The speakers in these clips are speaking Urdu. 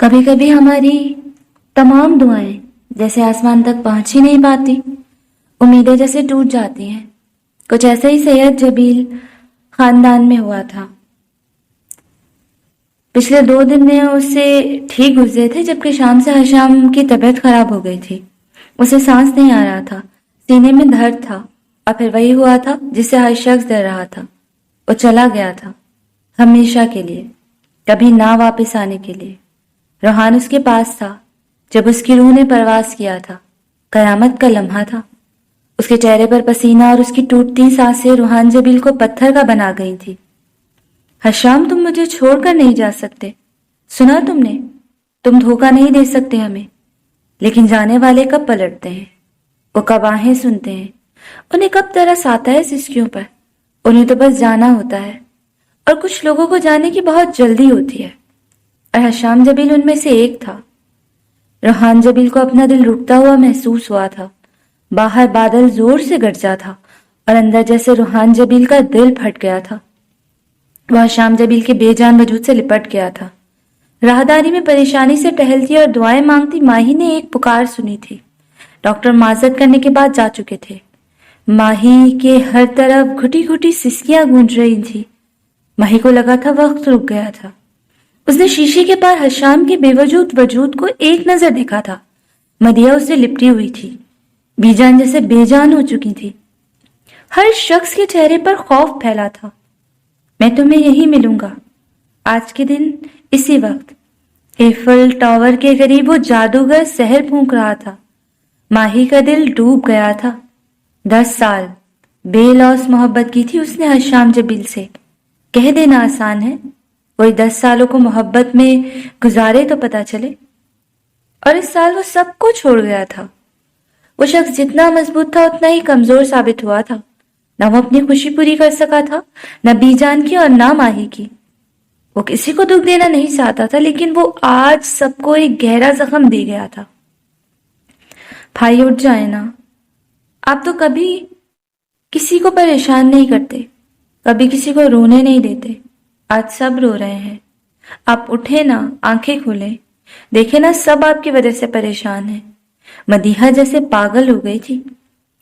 کبھی کبھی ہماری تمام دعائیں جیسے آسمان تک پہنچ ہی نہیں پاتی، امیدیں جیسے ٹوٹ جاتی ہیں۔ کچھ ایسا ہی سید جبیل خاندان میں ہوا تھا۔ پچھلے 2 دن میں اس سے ٹھیک گزرے تھے، جبکہ شام سے حشام کی طبیعت خراب ہو گئی تھی۔ اسے سانس نہیں آ رہا تھا، سینے میں درد تھا، اور پھر وہی ہوا تھا جس سے ہر شخص ڈر رہا تھا۔ وہ چلا گیا تھا، ہمیشہ کے لیے، کبھی نہ واپس آنے کے لیے۔ روحان اس کے پاس تھا جب اس کی روح نے پرواز کیا تھا۔ قیامت کا لمحہ تھا۔ اس کے چہرے پر پسینہ اور اس کی ٹوٹتی سانسیں روحان جبیل کو پتھر کا بنا گئی تھی۔ حشام، تم مجھے چھوڑ کر نہیں جا سکتے، سنا تم نے؟ تم دھوکہ نہیں دے سکتے ہمیں۔ لیکن جانے والے کب پلٹتے ہیں؟ وہ کب آہیں سنتے ہیں؟ انہیں کب ترس آتا ہے سسکیوں پر؟ انہیں تو بس جانا ہوتا ہے، اور کچھ لوگوں کو جانے کی بہت جلدی ہوتی ہے، اور حشام جبیل ان میں سے ایک تھا۔ روحان جبیل کو اپنا دل رکتا ہوا محسوس ہوا تھا۔ باہر بادل زور سے گرجا تھا، اور اندر جیسے روحان جبیل کا دل پھٹ گیا تھا۔ وہ حشام جبیل کے بے جان وجود سے لپٹ گیا تھا۔ راہداری میں پریشانی سے ٹہلتی اور دعائیں مانگتی ماہی نے ایک پکار سنی تھی۔ ڈاکٹر معذرت کرنے کے بعد جا چکے تھے۔ ماہی کے ہر طرف گھٹی گھٹی سسکیاں گونج رہی تھی۔ ماہی کو لگا تھا وقت رک گیا تھا۔ اس نے شیشے کے پار حشام کے بے وجود وجود کو ایک نظر دیکھا تھا۔ مدیحہ اس سے لپٹی ہوئی تھی، بی جان جیسے بے جان ہو چکی تھی۔ ہر شخص کے چہرے پر خوف پھیلا تھا۔ میں تمہیں یہی ملوں گا، آج کے دن اسی وقت۔ ایفل ٹاور کے قریب وہ جادوگر سحر پھونک رہا تھا۔ ماہی کا دل ڈوب گیا تھا۔ 10 سال بے لوث محبت کی تھی اس نے حشام جبیل سے۔ کہہ دینا آسان ہے، کوئی 10 سالوں کو محبت میں گزارے تو پتا چلے۔ اور اس سال وہ سب کو چھوڑ گیا تھا۔ وہ شخص جتنا مضبوط تھا اتنا ہی کمزور ثابت ہوا تھا۔ نہ وہ اپنی خوشی پوری کر سکا تھا، نہ بی جان کی اور نہ ماہی کی۔ وہ کسی کو دکھ دینا نہیں چاہتا تھا، لیکن وہ آج سب کو ایک گہرا زخم دے گیا تھا۔ بھائی اٹھ جائیں نا، آپ تو کبھی کسی کو پریشان نہیں کرتے، کبھی کسی کو رونے نہیں دیتے۔ آج سب رو رہے ہیں، آپ اٹھیں نا، آنکھیں کھولیں، دیکھیں نا، سب آپ کی وجہ سے پریشان ہیں۔ مدیحہ جیسے پاگل ہو گئی تھی،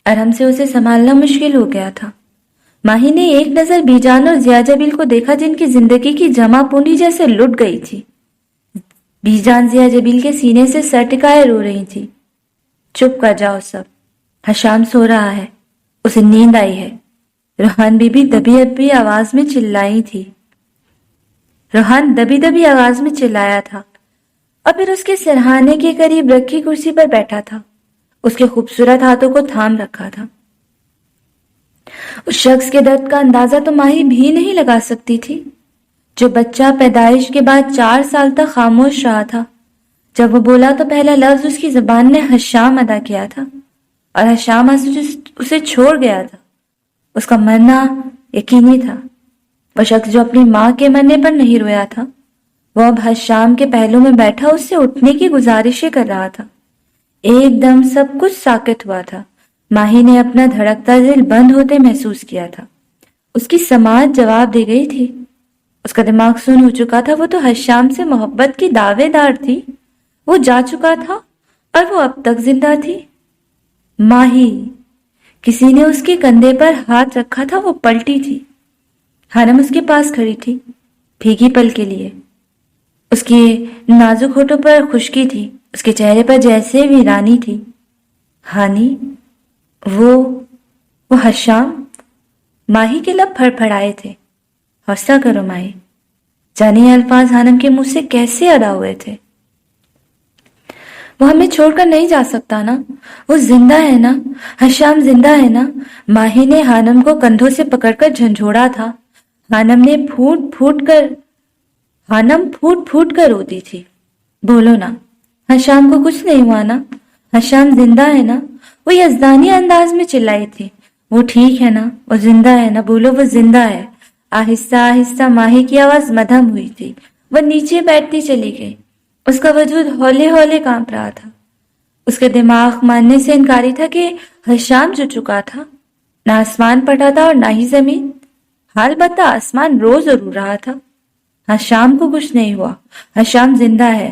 اور ہم سے اسے سنبھالنا مشکل ہو گیا تھا۔ ماہی نے ایک نظر بی جان اور ضیاء جبیل کو دیکھا، جن کی زندگی کی جمع پونجی جیسے لٹ گئی تھی۔ بی جان ضیاء جبیل کے سینے سے سر ٹکائے رو رہی تھی۔ چپ کر جاؤ سب، حشام سو رہا ہے، اسے نیند آئی ہے، روحان بی بی دبی دبی آواز میں چلائی تھی۔ روحان دبی دبی آواز میں چلایا تھا، اور پھر اس کے سرہانے کے قریب رکھی کرسی پر بیٹھا تھا، اس کے خوبصورت ہاتھوں کو تھام رکھا تھا۔ اس شخص کے درد کا اندازہ تو ماہی بھی نہیں لگا سکتی تھی، جو بچہ پیدائش کے بعد 4 سال تک خاموش رہا تھا۔ جب وہ بولا تو پہلا لفظ اس کی زبان نے حشام ادا کیا تھا، اور حشام اسے چھوڑ گیا تھا۔ اس کا مرنا یقینی تھا۔ وہ شخص جو اپنی ماں کے مرنے پر نہیں رویا تھا، وہ اب حشام کے پہلو میں بیٹھا اس سے اٹھنے کی گزارشیں کر رہا تھا۔ ایک دم سب کچھ ساکت ہوا تھا۔ ماہی نے اپنا دھڑکتا دل بند ہوتے محسوس کیا تھا۔ اس کی سماعت جواب دے گئی تھی۔ اس کا دماغ سن ہو چکا تھا۔ وہ تو حشام سے محبت کی دعوے دار تھی، وہ جا چکا تھا، اور وہ اب تک زندہ تھی۔ ماہی، کسی نے اس کے کندھے پر ہاتھ رکھا تھا، وہ پلٹی تھی۔ حنم اس کے پاس کھڑی تھی، بھیگی پل کے لیے۔ اس کے نازک ہونٹوں پر خشکی تھی، اس کے چہرے پر جیسے ویرانی تھی۔ ہانی، وہ حشام؟ ماہی کے لب پھڑ پھڑائے تھے۔ حوصلہ کرو ماہی، جانے یہ الفاظ حنم کے منہ سے کیسے ادا ہوئے تھے؟ وہ ہمیں چھوڑ کر نہیں جا سکتا نا، وہ زندہ ہے نا، حشام زندہ ہے نا۔ ماہی نے حنم کو کندھوں سے پکڑ کر جھنجھوڑا تھا۔ حنم پھوٹ پھوٹ کر روتی تھی۔ بولو نا، حشام کو کچھ نہیں ہوا نا، حشام زندہ ہے نا؟ وہ یزدانی انداز میں چلائی تھی۔ وہ ٹھیک ہے نا، وہ زندہ ہے نا، بولو وہ زندہ ہے۔ آہستہ آہستہ ماہی کی آواز مدھم ہوئی تھی۔ وہ نیچے بیٹھتی چلی گئی۔ اس کا وجود ہولے ہولے کانپ رہا تھا۔ اس کا دماغ ماننے سے انکاری تھا کہ حشام جو چکا تھا، نہ آسمان پھٹا تھا اور نہ ہی زمین۔ حال بتا آسمان رو ضرور رہا تھا۔ حشام کو کچھ نہیں ہوا، حشام زندہ ہے۔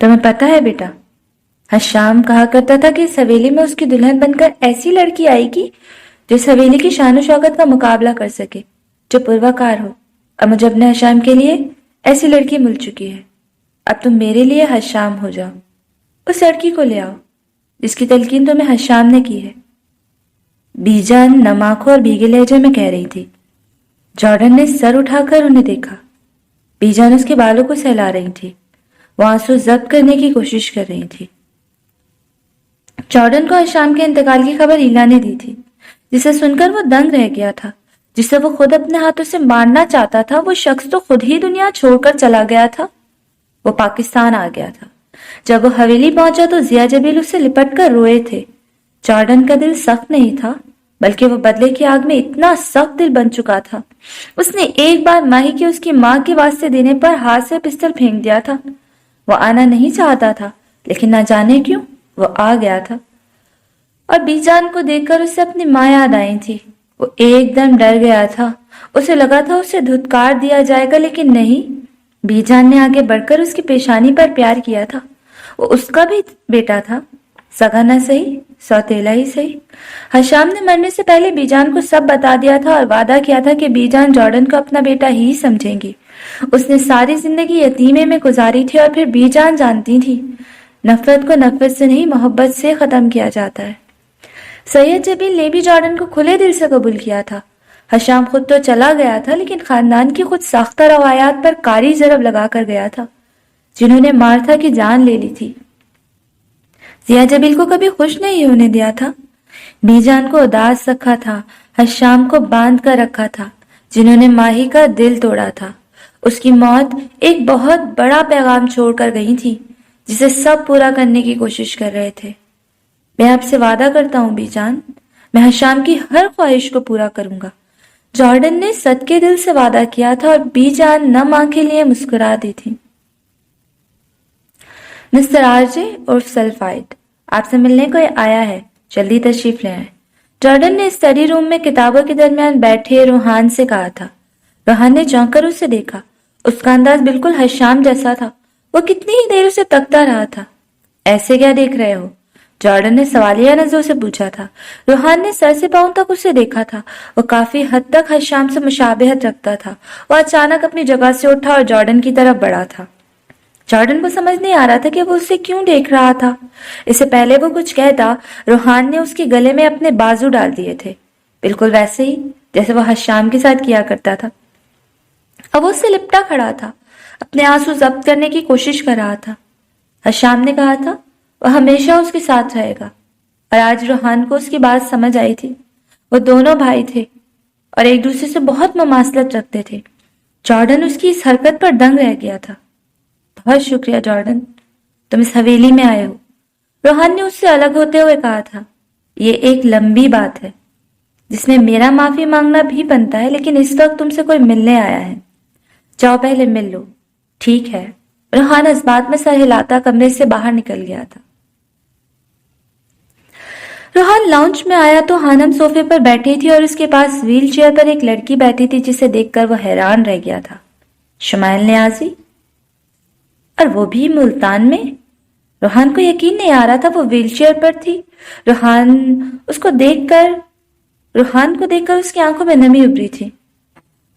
تمہیں پتا ہے بیٹا، حشام کہا کرتا تھا کہ اس حویلی میں اس کی دلہن بن کر ایسی لڑکی آئے گی جو اس حویلی کی شان و شوکت کا مقابلہ کر سکے، جو پروکار ہو۔ اب مجھے اپنے حشام کے لیے ایسی لڑکی مل چکی ہے، اب تم میرے لیے حشام ہو جاؤ۔ اس لڑکی کو لے آؤ جس کی تلقین تمہیں حشام نے کی ہے، بی جان نم آنکھوں اور بھیگے لہجے میں کہہ رہی تھی۔ جارڈن نے سر اٹھا کر انہیں دیکھا۔ بی جان اس کے بالوں کو سہلا رہی تھی، وہ آنسو ضبط کرنے کی کوشش کر رہی تھی۔ جارڈن کو حشام کے انتقال کی خبر ایلا نے دی تھی، جسے سن کر وہ دنگ رہ گیا تھا۔ جسے وہ خود اپنے ہاتھوں سے مارنا چاہتا تھا، وہ شخص تو خود ہی دنیا چھوڑ کر چلا گیا تھا۔ وہ پاکستان آ گیا تھا۔ جب وہ حویلی پہنچا تو ضیا جبیل اسے لپٹ کر روئے تھے۔ جارڈن کا دل سخت نہیں تھا، بلکہ وہ بدلے کی آگ میں اتنا سخت دل بن چکا تھا۔ اس نے ایک بار ماہی کے اس کی ماں کے واسطے دینے پر ہاتھ سے پستل پھینک دیا تھا۔ وہ آنا نہیں چاہتا تھا، لیکن نہ جانے کیوں وہ آ گیا تھا۔ اور بی جان کو دیکھ کر اسے اپنی ماں یاد آئی تھی۔ وہ ایک دم ڈر گیا تھا، اسے لگا تھا اسے دھتکار دیا جائے گا، لیکن نہیں۔ بی جان نے آگے بڑھ کر اس کی پیشانی پر پیار کیا تھا۔ وہ اس کا بھی بیٹا تھا، سگا نہ صحیح، سوتیلا ہی صحیح۔ حشام نے مرنے سے پہلے بی جان کو سب بتا دیا تھا اور وعدہ کیا تھا کہ بی جان جارڈن کو اپنا بیٹا ہی سمجھیں گی۔ اس نے ساری زندگی یتیمے میں گزاری تھی، اور پھر بی جان جانتی تھی نفرت کو نفرت سے نہیں، محبت سے ختم کیا جاتا ہے۔ سید جبیل نے بھی جارڈن کو کھلے دل سے قبول کیا تھا۔ حشام خود تو چلا گیا تھا، لیکن خاندان کی خود ساختہ روایات پر کاری ضرب لگا کر گیا تھا، جنہوں نے مارتھا کی جان لے لی تھی۔ ضیا جبیل کو کبھی خوش نہیں ہونے دیا تھا، بی جان کو اداس رکھا تھا، حشام کو باندھ کر رکھا تھا، جنہوں نے ماہی کا دل توڑا تھا۔ اس کی موت ایک بہت بڑا پیغام چھوڑ کر گئی تھی، جسے سب پورا کرنے کی کوشش کر رہے تھے۔ میں آپ سے وعدہ کرتا ہوں بی جان، میں حشام کی ہر خواہش کو پورا کروں گا۔ جارڈن نے صدقے دل سے وعدہ کیا تھا، اور بی جان نم آنکھیں لیے مسکرا دی تھی۔ مسٹر آر جے عرف سلفائڈ آپ سے ملنے کو آیا ہے، جلدی تشریف لے آئیں۔ جارڈن نے اسٹڈی روم میں کتابوں کے درمیان بیٹھے روحان سے کہا تھا۔ روحان نے چونک کر اسے دیکھا۔ اس کا انداز بالکل حشام جیسا تھا۔ وہ کتنی ہی دیر اسے تکتا رہا تھا۔ ایسے کیا دیکھ رہے ہو؟ جارڈن نے سوالیہ نظروں سے پوچھا تھا۔ روحان نے سر سے پاؤں تک اسے دیکھا تھا۔ وہ کافی حد تک حشام سے مشابہت رکھتا تھا۔ وہ اچانک اپنی جگہ سے اٹھا اور جارڈن کی طرف بڑھا تھا۔ جارڈن کو سمجھ نہیں آ رہا تھا کہ وہ اسے کیوں دیکھ رہا تھا۔ اس سے پہلے وہ کچھ کہتا، روحان نے اس کے گلے میں اپنے بازو ڈال دیے تھے، بالکل ویسے ہی جیسے وہ حشام کے ساتھ کیا کرتا تھا۔ اب وہ اس سے لپٹا کھڑا تھا، اپنے آنسو ضبط کرنے کی کوشش کر رہا تھا۔ حشام نے کہا تھا وہ ہمیشہ اس کے ساتھ رہے گا، اور آج روحان کو اس کی بات سمجھ آئی تھی۔ وہ دونوں بھائی تھے اور ایک دوسرے سے بہت مماثلت رکھتے تھے۔ جارڈن اس کی اس حرکت پر دنگ رہ گیا تھا۔ بہت شکریہ جارڈن، تم اس حویلی میں آئے ہو، روحان نے اس سے الگ ہوتے ہوئے کہا تھا۔ یہ ایک لمبی بات ہے جس میں میرا معافی مانگنا بھی بنتا ہے، لیکن اس وقت تم سے کوئی ملنے آیا ہے، جاؤ پہلے مل لو۔ ٹھیک ہے، روحان اس بات میں سر ہلاتا کمرے سے باہر نکل گیا تھا۔ روحان لاؤنج میں آیا تو ہانم صوفے پر بیٹھی تھی اور اس کے پاس ویل چیئر پر ایک لڑکی بیٹھی تھی، جسے دیکھ کر وہ حیران رہ گیا تھا۔ شمائل نیازی، اور وہ بھی ملتان میں؟ روحان کو یقین نہیں آ رہا تھا وہ ویل چیئر پر تھی۔ روحان کو دیکھ کر اس کی آنکھوں میں نمی ابری تھی۔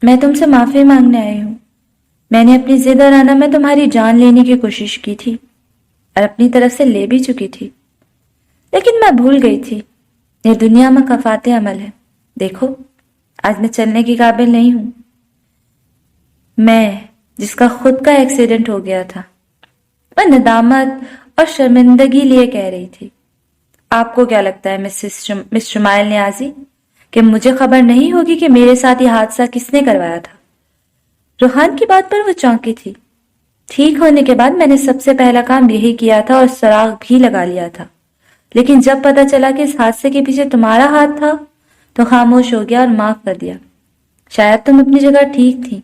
میں تم سے معافی مانگنے آئی ہوں۔ میں نے اپنی ضد اور انا میں تمہاری جان لینے کی کوشش کی تھی اور اپنی طرف سے لے بھی چکی تھی، لیکن میں بھول گئی تھی۔ یہ دنیا میں کفات عمل ہے۔ دیکھو آج میں چلنے کی قابل نہیں ہوں، میں جس کا خود کا ایکسیڈنٹ ہو گیا تھا۔ وہ ندامت اور شرمندگی لیے کہہ رہی تھی۔ آپ کو کیا لگتا ہے مس شمائل نیازی کہ مجھے خبر نہیں ہوگی کہ میرے ساتھ یہ حادثہ کس نے کروایا تھا؟ روحان کی بات پر وہ چونکی تھی۔ ٹھیک ہونے کے بعد میں نے سب سے پہلا کام یہی کیا تھا اور سراغ بھی لگا لیا تھا، لیکن جب پتا چلا کہ اس حادثے کے پیچھے تمہارا ہاتھ تھا تو خاموش ہو گیا اور معاف کر دیا۔ شاید تم اپنی جگہ ٹھیک تھی۔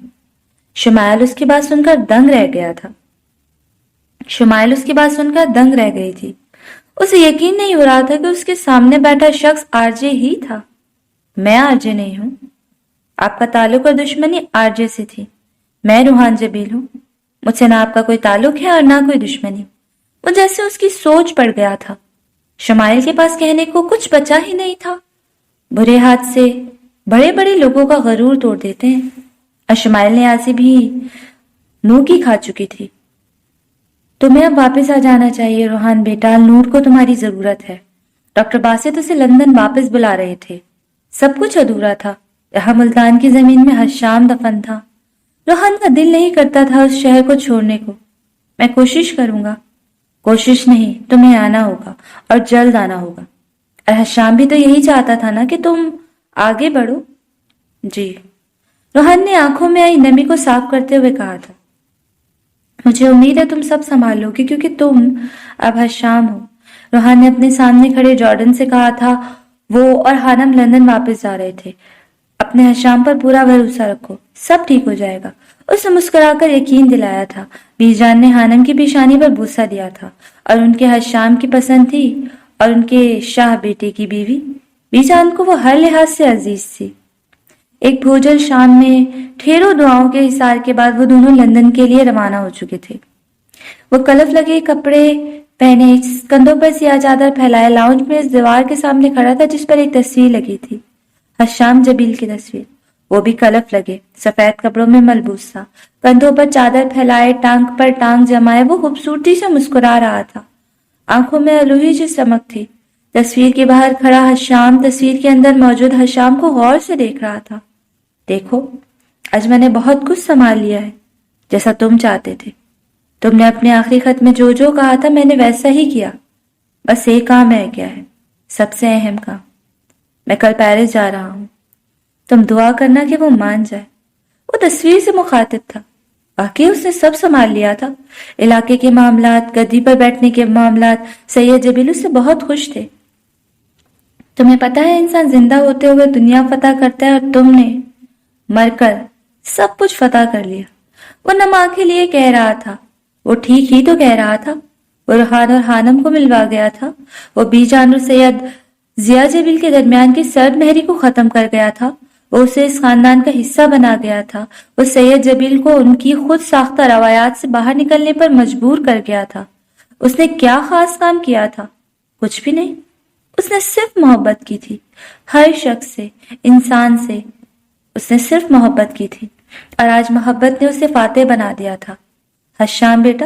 شمائل اس کی بات سن کر دنگ رہ گئی تھی۔ اسے یقین نہیں ہو رہا تھا کہ اس کے سامنے بیٹھا شخص آر جے ہی تھا۔ میں آر جے نہیں ہوں۔ آپ کا تعلق اور دشمنی آر جے سے تھی۔ میں روحان جبیل ہوں۔ مجھ سے نہ آپ کا کوئی تعلق ہے اور نہ کوئی دشمنی۔ وہ جیسے اس کی سوچ پڑ گیا تھا۔ شمائل کے پاس کہنے کو کچھ بچا ہی نہیں تھا۔ برے ہاتھ سے بڑے بڑے لوگوں کا غرور توڑ دیتے ہیں، اور شمائل نے آج سے بھی نور کی کھا چکی تھی۔ تمہیں اب واپس آ جانا چاہیے روحان بیٹا، نور کو تمہاری ضرورت ہے۔ ڈاکٹر باسط اسے لندن واپس بلا رہے تھے۔ سب کچھ ادھورا تھا۔ یہاں ملتان کی زمین میں حشام دفن تھا۔ روحان کا دل نہیں کرتا تھا اس شہر کو چھوڑنے کو۔ میں کوشش کروں گا۔ کوشش نہیں، تمہیں آنا ہوگا، اور جلد آنا ہوگا۔ اور حشام بھی تو یہی چاہتا تھا نا کہ تم آگے بڑھو۔ جی، روحان نے آنکھوں میں آئی نمی کو صاف کرتے ہوئے کہا تھا۔ مجھے امید ہے تم سب سنبھال لو گے، کیونکہ تم اب حشام ہو۔ روحان نے اپنے سامنے کھڑے جارڈن سے کہا تھا۔ وہ اور حانم لندن واپس جا رہے تھے۔ اپنے حشام پر پورا بھروسہ رکھو، سب ٹھیک ہو جائے گا۔ اس نے مسکرا کر یقین دلایا تھا۔ بیس جان نے حانم کی پیشانی پر بوسہ دیا تھا، اور ان کے حشام کی پسند تھی، اور ان کے شاہ بیٹے کی بیوی بیس جان کو وہ ہر لحاظ سے عزیز تھی۔ ایک بھوجل شام میں ڈھیروں دعاؤں کے حصار کے بعد وہ دونوں لندن کے لیے روانہ ہو چکے تھے۔ وہ کلف لگے کپڑے پہنے، کندھوں پر سیاہ چادر پھیلائے، لاؤنج میں اس دیوار کے سامنے کھڑا تھا جس پر ایک تصویر لگی تھی، حشام جبیل کی تصویر۔ وہ بھی کلف لگے، سفید کپڑوں میں ملبوس تھا، کندھوں پر چادر پھیلائے، ٹانگ پر ٹانگ جمائے، وہ خوبصورتی سے مسکرا رہا تھا۔ آنکھوں میں الوہی سی چمک تھی۔ تصویر کے باہر کھڑا حشام تصویر کے اندر موجود حشام کو غور سے دیکھ رہا تھا۔ دیکھو، آج میں نے بہت کچھ سنبھال لیا ہے، جیسا تم چاہتے تھے۔ تم نے اپنے آخری خط میں جو جو کہا تھا میں نے ویسا ہی کیا۔ بس ایک کام رہ گیا ہے، سب سے اہم کام۔ میں کل پیرس جا رہا ہوں، تم دعا کرنا کہ وہ مان جائے۔ وہ تصویر سے مخاطب تھا۔ واقعی اس نے سب سنبھال لیا تھا، علاقے کے معاملات، گدی پر بیٹھنے کے معاملات۔ سید جبیل اس سے بہت خوش تھے۔ تمہیں پتہ ہے انسان زندہ ہوتے ہوئے دنیا فتح کرتا ہے، اور تم نے مر کر سب کچھ فتح کر لیا۔ وہ نما کے لیے کہہ رہا تھا۔ وہ ٹھیک ہی تو کہہ رہا تھا۔ وہ روحان اور حانم کو ملوا گیا تھا۔ وہ بی جان اور سید ضیاء جبیل کے درمیان کی سرد مہری کو ختم کر گیا تھا۔ وہ اسے اس خاندان کا حصہ بنا گیا تھا۔ وہ سید جبیل کو ان کی خود ساختہ روایات سے باہر نکلنے پر مجبور کر گیا تھا۔ اس نے کیا خاص کام کیا تھا؟ کچھ بھی نہیں۔ اس نے صرف محبت کی تھی، ہر شخص سے، انسان سے۔ اس نے صرف محبت کی تھی، اور آج محبت نے اسے فاتح بنا دیا تھا۔ حشام بیٹا،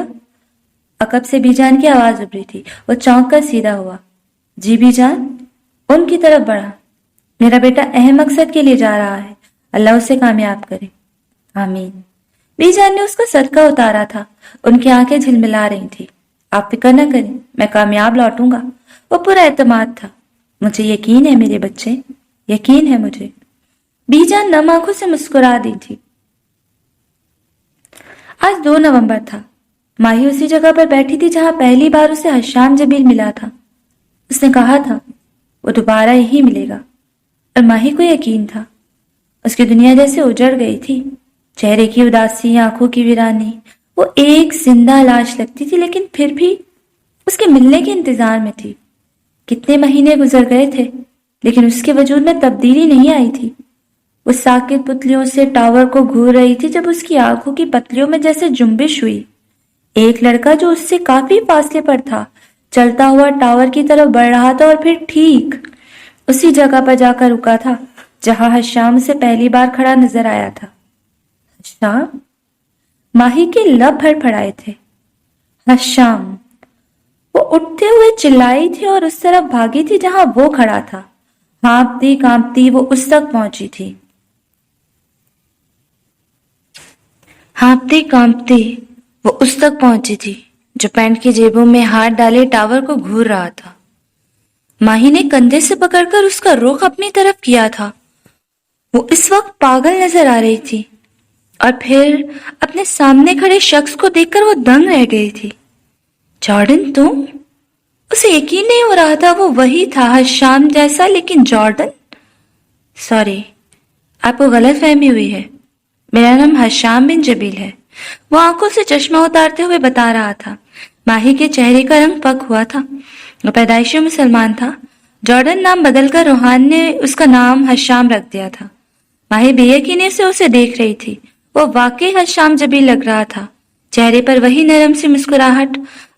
عقب سے بی جان کی آواز ابھری تھی۔ وہ چونک کر سیدھا ہوا۔ جی بی جان۔ ان کی طرف بڑھا۔ میرا بیٹا اہم مقصد کے لیے جا رہا ہے، اللہ اسے کامیاب کرے۔ آمین۔ بی جان نے اس کا صدقہ اتارا تھا۔ ان کی آنکھیں جھلملا رہی تھی۔ آپ فکر نہ کریں، میں کامیاب لوٹوں گا۔ وہ پورا اعتماد تھا۔ مجھے یقین ہے میرے بچے، یقین ہے مجھے۔ بی جان نم آنکھوں سے مسکرا دی تھی۔ آج 2 نومبر تھا۔ ماہی اسی جگہ پر بیٹھی تھی جہاں پہلی بار اسے حشام جبیل ملا تھا۔ اس نے کہا تھا وہ دوبارہ یہی ملے گا، اور ماہی کو یقین تھا۔ اس کی دنیا جیسے اجڑ گئی تھی، چہرے کی اداسی، آنکھوں کی ویرانی۔ وہ ایک زندہ لاش لگتی تھی، لیکن پھر بھی اس کے ملنے کے انتظار میں تھی۔ کتنے مہینے گزر گئے تھے، لیکن اس کے وجود میں تبدیلی نہیں آئی تھی۔ وہ ساکت پتلیوں سے ٹاور کو گھور رہی تھی جب اس کی آنکھوں کی پتلیوں میں جیسے جنبش ہوئی۔ ایک لڑکا جو اس سے کافی فاصلے پر تھا چلتا ہوا ٹاور کی طرف بڑھ رہا تھا، اور پھر ٹھیک اسی جگہ پر جا کر رکا تھا جہاں حشام سے پہلی بار کھڑا نظر آیا تھا۔ حشام؟ ماہی کے لب پھڑ پھڑائے تھے۔ حشام! وہ اٹھتے ہوئے چلائی تھی اور اس طرف بھاگی تھی جہاں وہ کھڑا تھا۔ ہانپتی کانپتی وہ اس تک پہنچی تھی۔ ہانپتی کانپتی وہ اس تک پہنچی تھی جو پینٹ کی جیبوں میں ہاتھ ڈالے ٹاور کو گھور رہا تھا۔ ماہی نے کندھے سے پکڑ کر اس کا رخ اپنی طرف کیا تھا۔ وہ اس وقت پاگل نظر آ رہی تھی، اور پھر اپنے سامنے کھڑے شخص کو دیکھ کر وہ دنگ رہ گئی تھی۔ جارڈن تم؟ اسے یقین نہیں ہو رہا تھا وہ وہی تھا، حشام جیسا، لیکن جارڈن؟ سوری، آپ کو غلط فہمی ہوئی ہے۔ میرا نام حشام بن جبیل ہے، وہ آنکھوں سے چشمہ اتارتے ہوئے بتا رہا تھا۔ ماہی کے چہرے کا رنگ پک ہوا تھا۔ وہ پیدائشی مسلمان تھا۔ جارڈن نام بدل کر روحان نے اس کا نام حشام رکھ دیا تھا۔ ماہی بے یقینی سے اسے دیکھ رہی تھی۔ وہ واقعی حشام جبیل لگ رہا تھا، چہرے پر وہی نرم سی مسکراہٹ،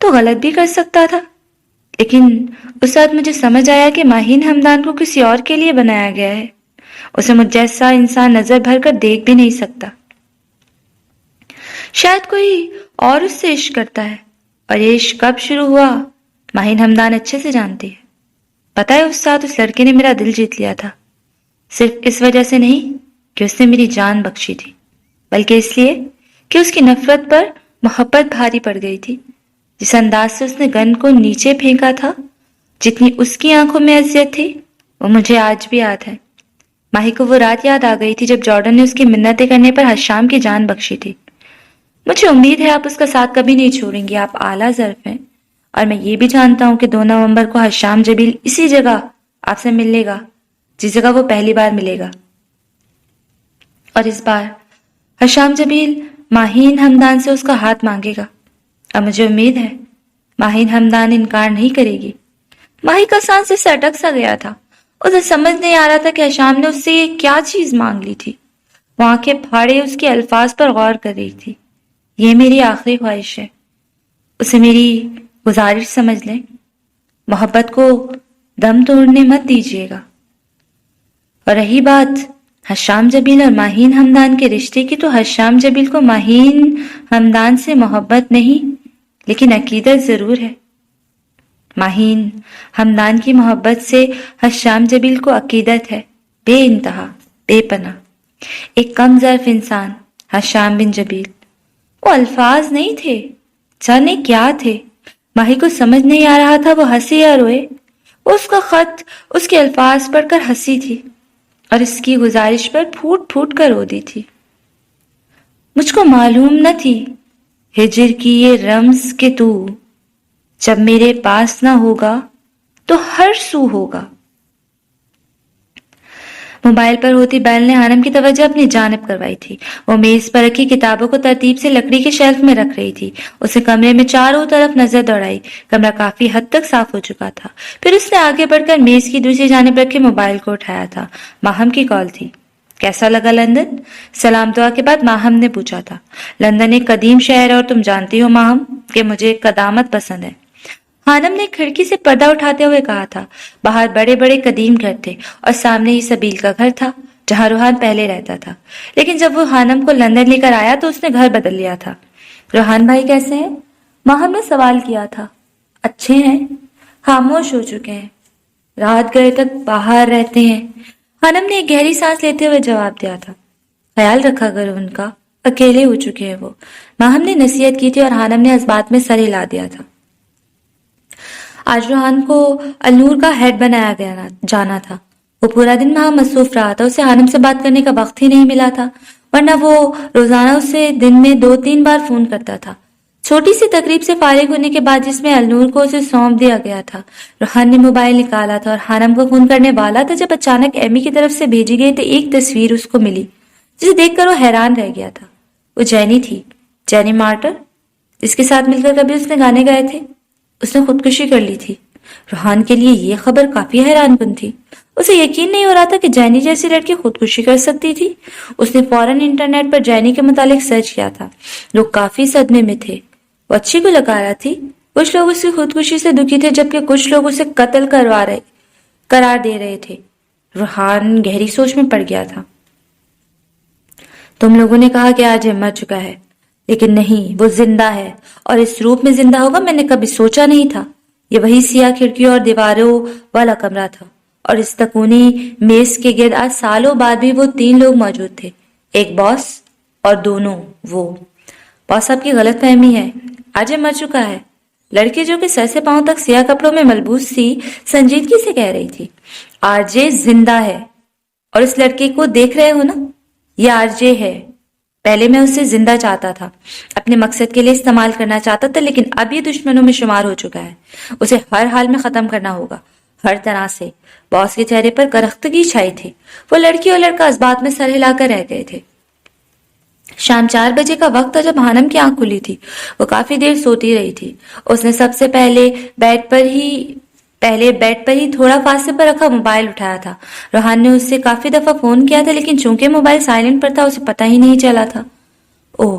تو غلط بھی کر سکتا تھا، لیکن اس وقت مجھے سمجھ آیا کہ ماہین حمدان کو کسی اور کے لیے بنایا گیا ہے، اسے مجھ جیسا انسان نظر بھر کر دیکھ بھی نہیں سکتا۔ شاید کوئی اور اس سے عشق کرتا ہے، اور یہ عشق کب شروع ہوا ماہین حمدان اچھے سے جانتی ہے۔ پتہ ہے اس ساتھ اس لڑکے نے میرا دل جیت لیا تھا، صرف اس وجہ سے نہیں کہ اس نے میری جان بخشی تھی، بلکہ اس لیے کہ اس کی نفرت پر محبت بھاری پڑ گئی تھی۔ جس انداز سے اس نے گن کو نیچے پھینکا تھا، جتنی اس کی آنکھوں میں اذیت تھی، وہ مجھے آج بھی یاد ہے۔ ماہی کو وہ رات یاد آ گئی تھی جب جارڈن نے اس کی منتیں کرنے پر حشام کی جان بخشی تھی۔ مجھے امید ہے آپ اس کا ساتھ کبھی نہیں چھوڑیں گے، آپ اعلیٰ ظرف ہیں، اور میں یہ بھی جانتا ہوں کہ 2 نومبر کو حشام جبیل اسی جگہ آپ سے ملے گا جس جگہ وہ پہلی بار ملے گا، اور اس بار حشام جبیل ماہین حمدان سے اس کا ہاتھ مانگے گا، اور مجھے امید ہے ماہین حمدان انکار نہیں کرے گی۔ ماہی کا سانس سے اٹک سا گیا تھا، اسے سمجھ نہیں آ رہا تھا کہ حشام نے اس سے یہ کیا چیز مانگ لی تھی۔ وہ آنکھیں پھاڑے اس کے الفاظ پر غور کر رہی تھی۔ یہ میری آخری خواہش ہے، اسے میری گزارش سمجھ لیں، محبت کو دم توڑنے مت دیجیے گا۔ اور رہی بات حشام جبیل اور ماہین حمدان کے رشتے کی، تو حشام جبیل کو ماہین حمدان سے محبت نہیں لیکن عقیدت ضرور ہے۔ ماہین حمدان کی محبت سے حشام جبیل کو عقیدت ہے، بے انتہا، بے پناہ۔ ایک کم ظرف انسان، حشام بن جبیل۔ وہ الفاظ نہیں تھے، جانے کیا تھے۔ ماہی کو سمجھ نہیں آ رہا تھا وہ ہنسے یا روئے۔ وہ اس کا خط، اس کے الفاظ پڑھ کر ہنسی تھی اور اس کی گزارش پر پھوٹ پھوٹ کر رو دی تھی۔ مجھ کو معلوم نہ تھی ہجر کی یہ رمز کہ تو جب میرے پاس نہ ہوگا تو ہر سو ہوگا۔ موبائل پر ہوتی بیل نے حانم کی توجہ اپنی جانب کروائی تھی۔ وہ میز پر رکھی کتابوں کو ترتیب سے لکڑی کے شیلف میں رکھ رہی تھی۔ اسے کمرے میں چاروں طرف نظر دوڑائی۔ کمرہ کافی حد تک صاف ہو چکا تھا۔ پھر اس نے آگے بڑھ کر میز کی دوسری جانب رکھے موبائل کو اٹھایا تھا۔ ماہم کی کال تھی۔ کیسا لگا لندن؟ سلام دعا کے بعد ماہم نے پوچھا تھا۔ لندن ایک قدیم شہر ہے اور تم جانتی ہو ماہم کہ مجھے قدامت پسند ہے۔ حانم نے کھڑکی سے پردہ اٹھاتے ہوئے کہا تھا۔ باہر بڑے بڑے قدیم گھر تھے اور سامنے ہی سبیل کا گھر تھا جہاں روحان پہلے رہتا تھا، لیکن جب وہ حانم کو لندن لے کر آیا تو اس نے گھر بدل لیا تھا۔ روحان بھائی کیسے ہیں؟ ماہم نے سوال کیا تھا۔ اچھے ہیں، خاموش ہو چکے ہیں، رات گئے تک باہر رہتے ہیں۔ حانم نے ایک گہری سانس لیتے ہوئے جواب دیا تھا۔ خیال رکھا کرو ان کا، اکیلے ہو چکے ہیں وہ، ماہم نے نصیحت کی تھی اور حانم نے اس بات میں سر ہلا دیا تھا۔ آج روحان کو النور کا ہیڈ بنایا جانا تھا۔ وہ پورا دن وہاں مصروف رہا تھا، اسے حانم سے بات کرنے کا وقت ہی نہیں ملا تھا، ورنہ وہ روزانہ اسے دن میں 2-3 بار فون کرتا تھا۔ چھوٹی سی تقریب سے فارغ ہونے کے بعد جس میں النور کو اسے سونپ دیا گیا تھا، روحان نے موبائل نکالا تھا اور حانم کو فون کرنے والا تھا جب اچانک ایمی کی طرف سے بھیجی گئی تو ایک تصویر اس کو ملی جسے دیکھ کر وہ حیران رہ گیا تھا۔ وہ جینی تھی، جینی مارٹر، جس کے ساتھ مل کر کبھی اس نے گانے گائے تھے۔ اس نے خودکشی کر لی تھی۔ روحان کے لیے یہ خبر کافی حیران کن تھی۔ اسے یقین نہیں ہو رہا تھا کہ جینی جیسی لڑکی خودکشی کر سکتی تھی۔ اس نے فوراً انٹرنیٹ پر جینی کے متعلق سرچ کیا تھا۔ لوگ کافی صدمے میں تھے۔ وہ اچھی گلوکارہ تھی۔ کچھ لوگ اس کی خودکشی سے دکھی تھے جبکہ کچھ لوگ اسے قتل قرار دے رہے تھے۔ روحان گہری سوچ میں پڑ گیا تھا۔ تم لوگوں نے کہا کہ آج مر چکا ہے، لیکن نہیں، وہ زندہ ہے، اور اس روپ میں زندہ ہوگا میں نے کبھی سوچا نہیں تھا۔ یہ وہی سیاہ کھڑکیوں اور دیواروں والا کمرہ تھا، اور اس تکونی میز کے گرد آج سالوں بعد بھی وہ 3 لوگ موجود تھے، ایک باس اور دونوں وہ۔ باس آپ کی غلط فہمی ہے، آج مر چکا ہے، لڑکی جو کہ سر سے پاؤں تک سیاہ کپڑوں میں ملبوس تھی سنجیدگی سے کہہ رہی تھی۔ آرجے زندہ ہے، اور اس لڑکے کو دیکھ رہے ہو نا، یہ آرجے ہے۔ پہلے میں اسے زندہ چاہتا تھا، اپنے مقصد کے لیے استعمال کرنا چاہتا تھا، لیکن اب یہ دشمنوں میں شمار ہو چکا ہے۔ اسے ہر حال میں ختم کرنا ہوگا، ہر طرح سے۔ باس کے چہرے پر کرختگی چھائی تھی۔ وہ لڑکی اور لڑکا اس بات میں سر ہلا کر رہ گئے تھے۔ شام 4 بجے کا وقت تھا جب حانم کی آنکھ کھلی تھی۔ وہ کافی دیر سوتی رہی تھی۔ اس نے سب سے پہلے بیڈ پر ہی تھوڑا فاصلے پر رکھا موبائل اٹھایا تھا۔ روحان نے اس سے کافی دفعہ فون کیا تھا، لیکن چونکہ موبائل سائلنٹ پر تھا اسے پتہ ہی نہیں چلا تھا۔ اوہ،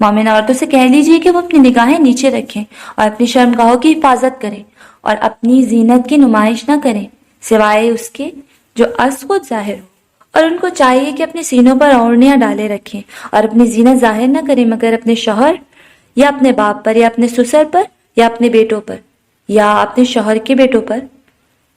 مومن عورتوں سے کہہ لیجئے کہ وہ اپنی نگاہیں نیچے رکھیں اور اپنی شرمگاہوں کی حفاظت کریں اور اپنی زینت کی نمائش نہ کریں سوائے اس کے جو از خود ظاہر ہو، اور ان کو چاہیے کہ اپنے سینوں پر اوڑھنیاں ڈالے رکھیں اور اپنی زینت ظاہر نہ کریں مگر اپنے شوہر یا اپنے باپ پر یا اپنے سسر پر یا اپنے بیٹوں پر یا اپنے شوہر کے بیٹوں پر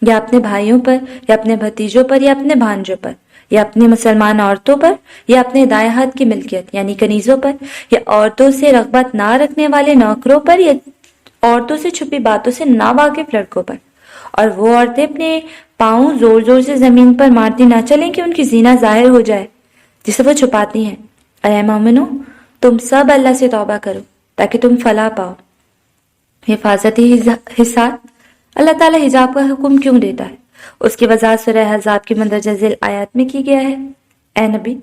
یا اپنے بھائیوں پر یا اپنے بھتیجوں پر یا اپنے بھانجوں پر یا اپنی مسلمان عورتوں پر یا اپنے دائیں ہاتھ کی ملکیت یعنی کنیزوں پر یا عورتوں سے رغبت نہ رکھنے والے نوکروں پر یا عورتوں سے چھپی باتوں سے ناواقف لڑکوں پر، اور وہ عورتیں اپنے پاؤں زور زور سے زمین پر مارتی نہ چلیں کہ ان کی زینہ ظاہر ہو جائے جسے وہ چھپاتی ہیں۔ اے مومنو، تم سب اللہ سے توبہ کرو تاکہ تم فلاح پاؤ۔ حفاظتی حصات۔ اللہ تعالیٰ حجاب کا حکم کیوں دیتا ہے؟ اس کی وضاحت سورہ احزاب کی مندرجہ ذیل آیات میں کی گیا ہے۔ اے نبی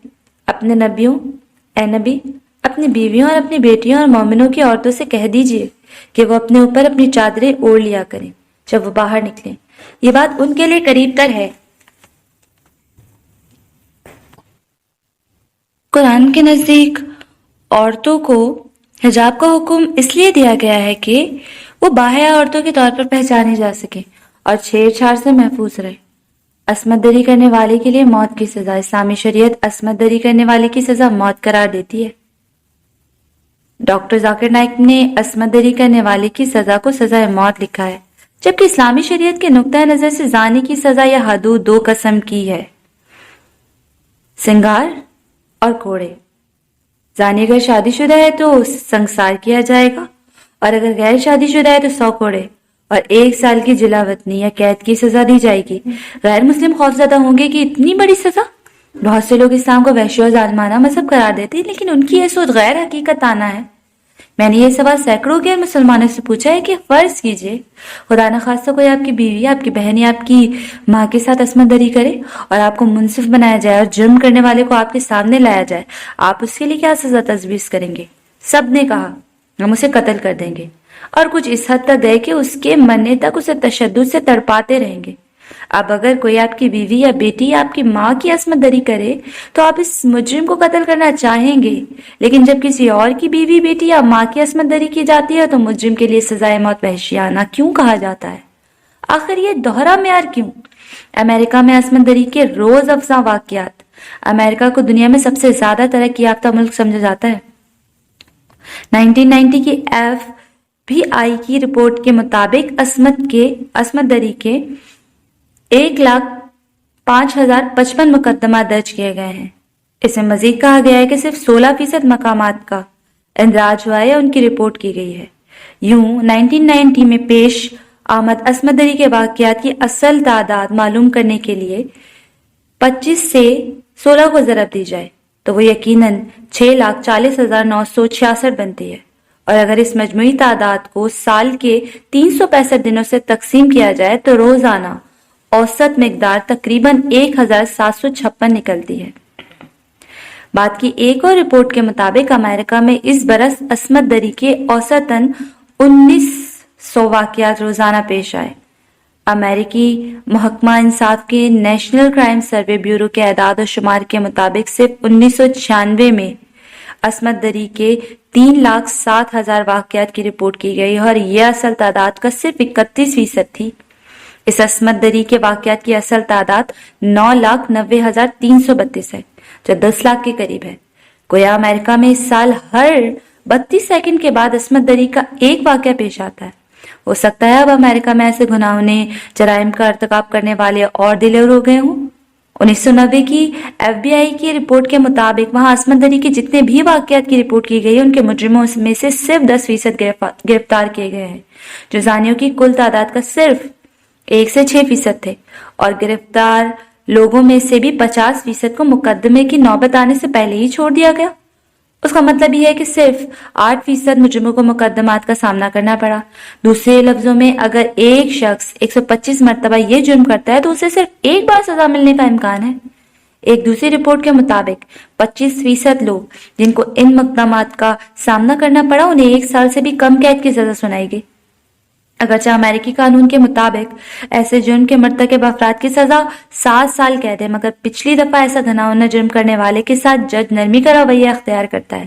اپنی بیویوں اور اپنی بیٹیوں اور مومنوں کی عورتوں سے کہہ دیجئے کہ وہ اپنے اوپر اپنی چادریں اوڑھ لیا کریں جب وہ باہر نکلیں، یہ بات ان کے لیے قریب تر ہے۔ قرآن کے نزدیک عورتوں کو حجاب کا حکم اس لیے دیا گیا ہے کہ وہ باحیا عورتوں کے طور پر پہچانی جا سکیں اور چھیڑ چھاڑ سے محفوظ رہے۔ عصمت دری کرنے والے کے لیے موت کی سزا۔ اسلامی شریعت عصمت دری کرنے والے کی سزا موت قرار دیتی ہے۔ ڈاکٹر ذاکر نائک نے عصمت دری کرنے والے کی سزا کو سزائے موت لکھا ہے، جبکہ اسلامی شریعت کے نقطۂ نظر سے زانی کی سزا یا حدود دو قسم کی ہے: سنگار اور کوڑے۔ زانی اگر شادی شدہ ہے تو سنگسار کیا جائے گا، اور اگر غیر شادی شدہ ہے تو 100 کوڑے اور 1 سال کی جلا وطنی یا قید کی سزا دی جائے گی۔ غیر مسلم خوفزدہ ہوں گے کہ اتنی بڑی سزا؟ بہت سے لوگ اسلام کو وحشی اور ظالمانہ مذہب قرار دیتے ہیں، لیکن ان کی یہ سوچ غیر حقیقت آنا ہے۔ میں نے یہ سوال سینکڑوں غیر مسلمانوں سے پوچھا ہے کہ فرض کیجئے خدا نخواستہ کوئی آپ کی بیوی، آپ کی بہن یا آپ کی ماں کے ساتھ عصمت دری کرے اور آپ کو منصف بنایا جائے اور جرم کرنے والے کو آپ کے سامنے لایا جائے، آپ اس کے لیے کیا سزا تجویز کریں گے؟ سب نے کہا ہم اسے قتل کر دیں گے، اور کچھ اس حد تک گئے کہ اس کے مرنے تک اسے تشدد سے تڑپاتے رہیں گے۔ اب اگر کوئی آپ کی بیوی یا بیٹی یا آپ کی ماں کی عصمت دری کرے تو آپ اس مجرم کو قتل کرنا چاہیں گے، لیکن جب کسی اور کی بیوی، بیٹی یا ماں کی عصمت دری کی جاتی ہے تو مجرم کے لیے سزائے موت وحشیانہ کیوں کہا جاتا ہے؟ آخر یہ دوہرا معیار کیوں؟ امریکہ میں عصمت دری کے روز افزا واقعات۔ امریکہ کو دنیا میں سب سے زیادہ ترقی یافتہ ملک سمجھا جاتا ہے۔ 1990 کی FBI کی رپورٹ کے مطابق عصمت دری کے 1,05,055 مقدمات درج کیے گئے ہیں۔ اس میں مزید کہا گیا ہے کہ صرف 16% مقامات کا اندراج ہوا ہے یا ان کی رپورٹ کی گئی ہے۔ یوں 1990 میں پیش آمد عصمت دری کے واقعات کی اصل تعداد معلوم کرنے کے لیے 25 سے 16 کو ضرب دی جائے تو وہ یقیناً 6,40,966 بنتی ہے، اور اگر اس مجموعی تعداد کو سال کے 365 دنوں سے تقسیم کیا جائے تو روزانہ اوسط مقدار تقریباً 1,756 نکلتی ہے۔ بعد کی ایک اور رپورٹ کے مطابق امریکہ میں اس برس عصمت دری کے اوسطاً 1900 واقعات روزانہ پیش آئے۔ امریکی محکمہ انصاف کے نیشنل کرائم سروے بیورو کے اعداد و شمار کے مطابق صرف 1996 میں عصمت دری کے 3,07,000 واقعات کی رپورٹ کی گئی اور یہ اصل تعداد کا صرف 31% تھی۔ اس عصمت دری کے واقعات کی اصل تعداد 9,90,332 ہے، جو 10 لاکھ کے قریب ہے۔ گویا امریکہ میں اس سال ہر 32 سیکنڈ کے بعد عصمت دری کا ایک واقعہ پیش آتا ہے۔ ہو سکتا ہے اب امریکہ میں ایسے گناہوں جرائم کا ارتکاب کرنے والے اور دلیر ہو گئے ہوں۔ 1990 کی FBI کی رپورٹ کے مطابق وہاں عصمت دری کے جتنے بھی واقعات کی رپورٹ کی گئی ان کے مجرموں میں سے صرف 10% گرفتار کیے گئے ہیں، جو زانیوں کی کل تعداد کا صرف 1 سے 6% تھے، اور گرفتار لوگوں میں سے بھی 50% کو مقدمے کی نوبت آنے سے پہلے ہی چھوڑ دیا گیا۔ اس کا مطلب یہ ہے کہ صرف 8% مجرموں کو مقدمات کا سامنا کرنا پڑا۔ دوسرے لفظوں میں اگر ایک شخص 125 مرتبہ یہ جرم کرتا ہے تو اسے صرف ایک بار سزا ملنے کا امکان ہے۔ ایک دوسری رپورٹ کے مطابق 25% لوگ جن کو ان مقدمات کا سامنا کرنا پڑا انہیں 1 سال سے بھی کم قید کی سزا سنائی گئی۔ اگرچہ امریکی قانون کے مطابق ایسے جرم کے مرتکب افراد کی سزا 7 سال قید ہے، مگر پچھلی دفعہ ایسا گھناؤنا جرم کرنے والے کے ساتھ جج نرمی کا رویہ اختیار کرتا ہے۔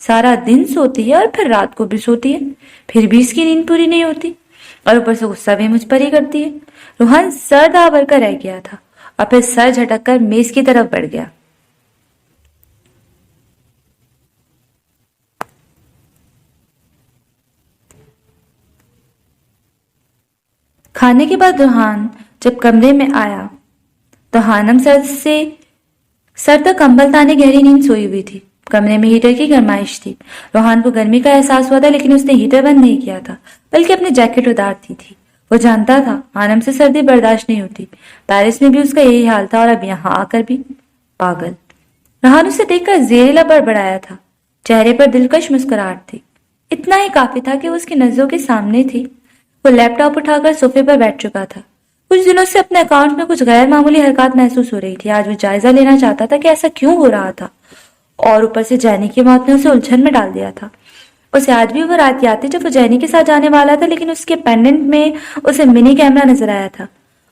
سارا دن سوتی ہے اور پھر رات کو بھی سوتی ہے، پھر بھی اس کی نیند پوری نہیں ہوتی، اور اوپر سے غصہ بھی مجھ پر ہی کرتی ہے۔ روحان سر دابر کر رہ گیا تھا اور پھر سر جھٹک کر میز کی طرف بڑھ گیا۔ کھانے کے بعد روحان جب کمرے میں آیا تو ہانم سر تک کمبل تانے گہری نیند سوئی ہوئی تھی۔ کمرے میں ہیٹر کی گرمائش تھی۔ روحان کو گرمی کا احساس ہوا تھا، لیکن اس نے ہیٹر بند نہیں کیا تھا بلکہ اپنی جیکٹ اتارتی تھی۔ وہ جانتا تھا ہانم سے سردی برداشت نہیں ہوتی، پیرس میں بھی اس کا یہی حال تھا اور اب یہاں آ کر بھی۔ پاگل! روحان اسے دیکھ کر زیر لب بڑبڑایا تھا، چہرے پر دلکش مسکراہٹ تھی۔ اتنا ہی کافی تھا کہ وہ اس کی نظروں کے سامنے تھی۔ وہ لیپ ٹاپ اٹھا کر صوفے پر بیٹھ چکا تھا۔ کچھ دنوں سے اپنے اکاؤنٹ میں کچھ غیر معمولی حرکات محسوس ہو رہی تھی۔ آج وہ جائزہ لینا چاہتا تھا کہ ایسا کیوں ہو رہا تھا، اور اوپر سے جینی کی موت نے اسے الجھن میں ڈال دیا تھا۔ اسے آج بھی وہ رات یاد تھی جب وہ جینی کے ساتھ جانے والا تھا، لیکن اس کے پینڈنٹ میں اسے منی کیمرہ نظر آیا تھا۔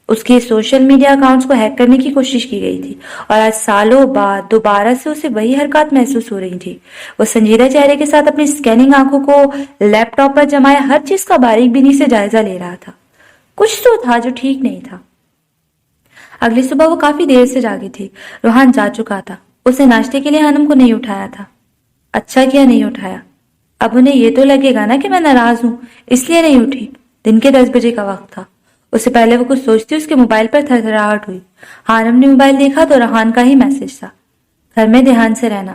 اس کے سوشل میڈیا اکاؤنٹس کو ہیک کرنے کی کوشش کی گئی تھی، اور آج سالوں بعد دوبارہ سے اسے وہی حرکات محسوس ہو رہی تھی۔ وہ سنجیدہ چہرے کے ساتھ اپنی سکیننگ آنکھوں کو لیپ ٹاپ پر جمائے ہر چیز کا باریک بینی سے جائزہ لے رہا تھا۔ کچھ تو تھا جو ٹھیک نہیں تھا۔ اگلی صبح وہ کافی دیر سے جاگی تھی۔ روحان جا چکا تھا۔ اسے ناشتے کے لیے ہانم کو نہیں اٹھایا تھا۔ اچھا کیا نہیں اٹھایا، اب انہیں یہ تو لگے گا نا کہ میں ناراض ہوں، اس لیے نہیں اٹھی۔ دن کے 10 بجے کا وقت تھا۔ اس سے پہلے وہ کچھ سوچتی اس کے موبائل پر تھرتھراہٹ ہوئی۔ ہانم نے موبائل دیکھا تو روحان کا ہی میسج تھا: گھر میں دھیان سے رہنا،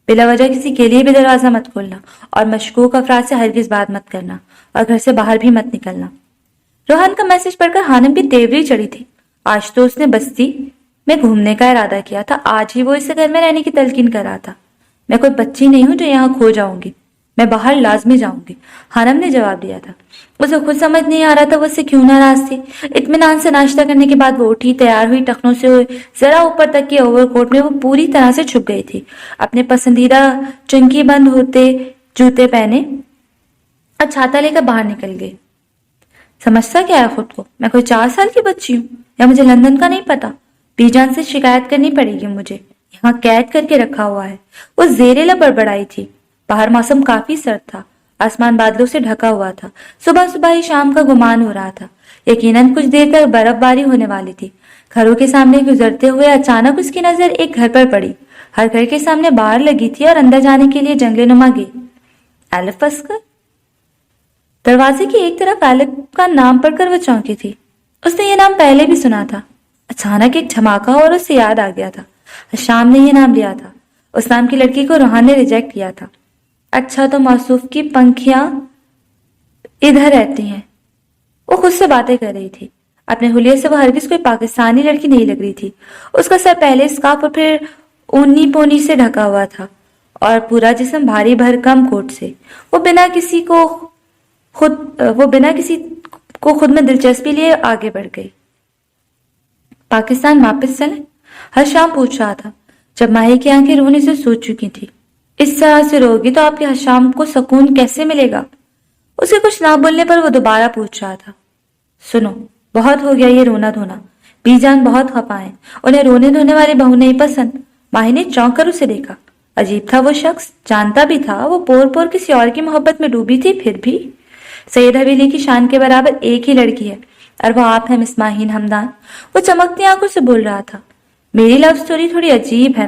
بلا وجہ کسی کے لیے بھی دروازہ مت کھولنا، اور مشکوک افراد سے ہرگز بات مت کرنا، اور گھر سے باہر بھی مت نکلنا۔ روحان کا میسج پڑھ کر ہانم بھی تیوری چڑھی تھی۔ آج تو اس نے بستی میں گھومنے کا ارادہ کیا تھا، آج ہی وہ اسے گھر میں رہنے کی تلقین کر رہا تھا۔ میں کوئی بچی نہیں ہوں جو یہاں کھو جاؤں گی، میں باہر لازمی جاؤں گی، ہانم نے جواب دیا تھا۔ اسے خود سمجھ نہیں آ رہا تھا وہ اس سے کیوں ناراض تھی۔ اطمینان سے ناشتہ کرنے کے بعد وہ اٹھی، تیار ہوئی، ٹخنوں سے ذرا اوپر تک کے اوور کوٹ میں وہ پوری طرح سے چھپ گئی تھی۔ اپنے پسندیدہ چنکی بند ہوتے جوتے پہنے اور چھاتا لے کر باہر نکل گئی۔ سمجھتا کیا ہے خود کو، میں کوئی 4 سال کی بچی ہوں، یا مجھے لندن کا نہیں پتا؟ بی جان سے شکایت کرنی پڑے گی مجھے، یہاں قید کر کے رکھا ہوا ہے۔ وہ زیر لب بڑبڑائی تھی۔ باہر موسم کافی سرد تھا، آسمان بادلوں سے ڈھکا ہوا تھا۔ صبح صبح ہی شام کا گمان ہو رہا تھا، یقیناً کچھ دیر تک برف باری ہونے والی تھی۔ گھروں کے سامنے گزرتے ہوئے اچانک اس کی نظر ایک گھر پر پڑی۔ ہر گھر کے سامنے باہر لگی تھی اور اندر جانے کے لیے جنگل نما گیٹ۔ الف اسکر۔ دروازے کی ایک طرف الف کا نام پڑھ کر وہ چونکی تھی۔ اس نے یہ نام پہلے بھی سنا تھا۔ اچانک ایک دھماکہ اور اسے یاد آ گیا تھا، شام نے یہ نام لیا تھا۔ اس نام کی لڑکی کو روحان نے ریجیکٹ کیا تھا۔ اچھا تو موصوف کی پنکھیاں ادھر رہتی ہیں۔ وہ خود سے باتیں کر رہی تھی۔ اپنے حلیے سے وہ ہرگز کوئی پاکستانی لڑکی نہیں لگ رہی تھی۔ اس کا سر پہلے اسکارف اور پھر اونی پونی سے ڈھکا ہوا تھا، اور پورا جسم بھاری بھرکم کوٹ سے۔ وہ بنا کسی کو خود میں دلچسپی لیے آگے بڑھ گئی۔ پاکستان واپس چلیں؟ ہر شام پوچھ رہا تھا، جب ماہی کی آنکھیں رونے سے سوچ چکی تھی۔ اس طرح سے روگی تو آپ کے ہر شام کو سکون کیسے ملے گا؟ اسے کچھ نہ بولنے پر وہ دوبارہ پوچھ رہا تھا، سنو، بہت ہو گیا یہ رونا دھونا، بی جان بہت خفا ہیں، انہیں رونے دھونے والی بہو نہیں پسند۔ ماہی نے چونک کر اسے دیکھا۔ عجیب تھا وہ شخص، جانتا بھی تھا وہ پور پور کسی اور کی محبت میں ڈوبی تھی، پھر بھی سید حویلی کی شان کے برابر ایک ہی لڑکی ہے، اور وہ آپ ہیں مس ماہین ہمدان۔ وہ چمکتی آنکھوں سے بول رہا تھا، میری لو سٹوری تھوڑی عجیب ہے۔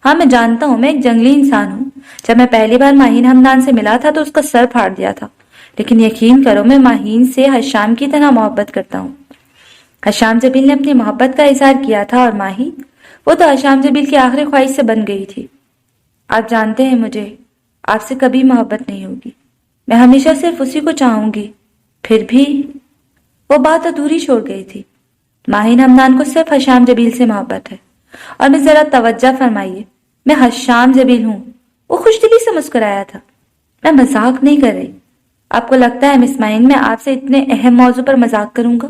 ہاں میں جانتا ہوں، میں ایک جنگلی انسان ہوں۔ جب میں پہلی بار ماہین ہمدان سے ملا تھا تو اس کا سر پھاڑ دیا تھا، لیکن یقین کرو میں ماہین سے حشام کی طرح محبت کرتا ہوں۔ حشام جبیل نے اپنی محبت کا اظہار کیا تھا، اور ماہی، وہ تو حشام جبیل کی آخری خواہش سے بن گئی تھی۔ آپ جانتے ہیں مجھے آپ سے کبھی محبت نہیں ہوگی، میں ہمیشہ صرف اسی کو چاہوں گی۔ پھر بھی وہ بات ادھوری چھوڑ گئی تھی۔ ماہین ہمدان کو صرف حشام جبیل سے محبت ہے، اور میں ذرا توجہ فرمائیے، میں حشام جبیل ہوں۔ وہ خوش دلی سے مسکرایا تھا۔ میں مذاق نہیں کر رہی۔ آپ کو لگتا ہے مس ماہین میں آپ سے اتنے اہم موضوع پر مذاق کروں گا؟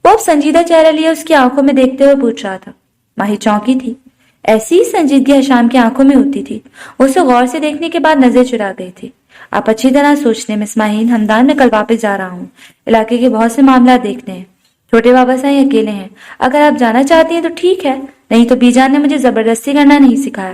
وہ اب سنجیدہ چہرہ لیے اس کی آنکھوں میں دیکھتے ہوئے پوچھ رہا تھا۔ ماہی چونکی تھی۔ ایسی ہی سنجیدگی حشام کی آنکھوں میں ہوتی تھی۔ اسے غور سے دیکھنے کے بعد نظر چرا گئی تھی۔ آپ اچھی طرح سوچ لیں مس ماہین ہمدان، میں کل واپس جا رہا ہوں، علاقے کے بہت سے معاملات دیکھنے ہیں۔ چھوٹے بابا سائیں اکیلے ہیں، اگر آپ جانا چاہتی ہیں تو ٹھیک ہے، نہیں تو بی جان نے مجھے زبردستی کرنا نہیں سکھایا۔